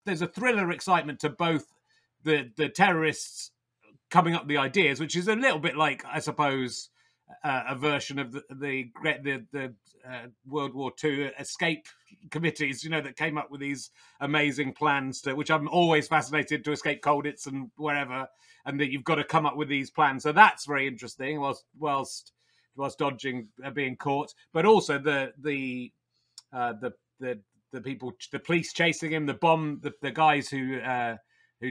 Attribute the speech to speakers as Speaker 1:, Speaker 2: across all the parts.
Speaker 1: there's a thriller excitement to both the terrorists coming up with the ideas, which is a little bit like, I suppose, a version of the World War II escape committees, that came up with these amazing plans which I'm always fascinated to escape Colditz and wherever, and that you've got to come up with these plans. So that's very interesting, whilst dodging being caught, but also the people, the police chasing him, the guys who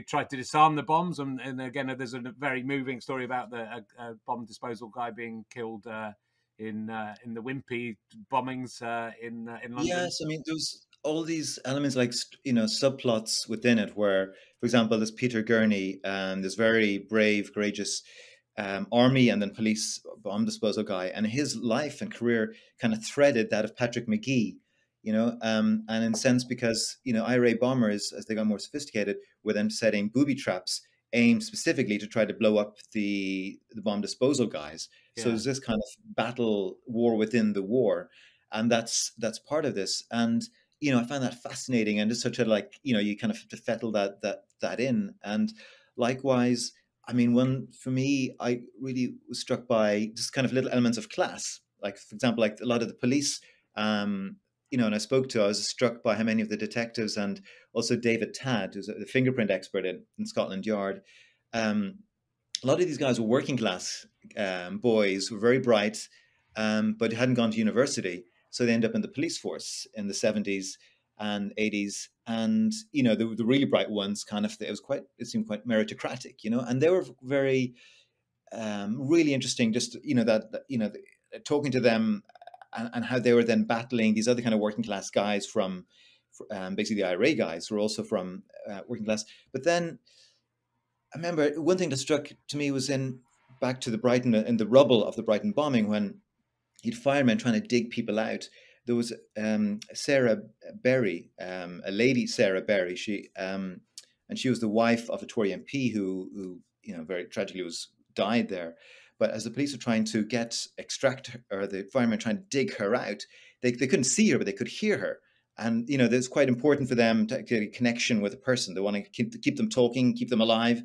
Speaker 1: tried to disarm the bombs, and again, there's a very moving story about the bomb disposal guy being killed in the Wimpy bombings in London.
Speaker 2: Yes, I mean, there's all these elements like subplots within it, where, for example, there's Peter Gurney, this very brave, courageous army and then police bomb disposal guy, and his life and career kind of threaded that of Patrick McGee. And in a sense, because, IRA bombers, as they got more sophisticated, were then setting booby traps aimed specifically to try to blow up the bomb disposal guys. Yeah. So there's this kind of battle war within the war. And that's part of this. And, I find that fascinating, and just such a, you kind of have to fettle that in. And likewise, I mean, for me, I really was struck by just kind of little elements of class. Like, for example, like a lot of the police, and I was struck by how many of the detectives, and also David Tadd, who's the fingerprint expert in Scotland Yard. A lot of these guys were working class boys, were very bright, but hadn't gone to university. So they end up in the police force in the 70s and 80s. And, the really bright ones it seemed quite meritocratic, and they were very, really interesting, just, talking to them, and how they were then battling these other kind of working class guys from basically the IRA guys who were also from working class. But then I remember one thing that struck to me was back to the Brighton, in the rubble of the Brighton bombing, when you'd firemen trying to dig people out. There was Sarah Berry, a lady, Sarah Berry. She and she was the wife of a Tory MP who very tragically died there. But as the police were trying to extract her, or the firemen trying to dig her out, they couldn't see her, but they could hear her. And, it's quite important for them to get a connection with a person. They want to keep them talking, keep them alive.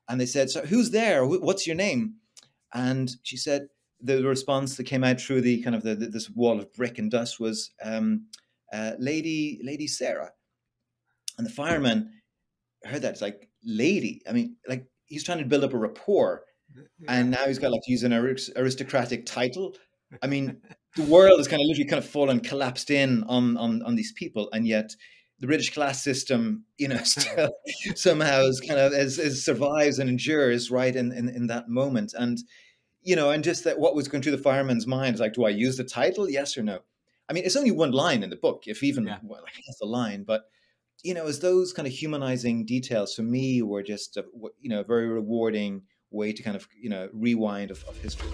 Speaker 2: And they said, "So who's there? What's your name?" And she said, the response that came out through the kind of this wall of brick and dust was, Lady Sarah. And the fireman heard that. It's like, lady. I mean, like, he's trying to build up a rapport. And now he's got to use an aristocratic title. I mean, the world is literally fallen, collapsed in on these people, and yet the British class system, still somehow is survives and endures right in that moment. And and just that, what was going through the fireman's mind is like, do I use the title? Yes or no? I mean, it's only one line in the book, if even half a line, but as those kind of humanizing details for me were just a very rewarding way to kind of rewind of history.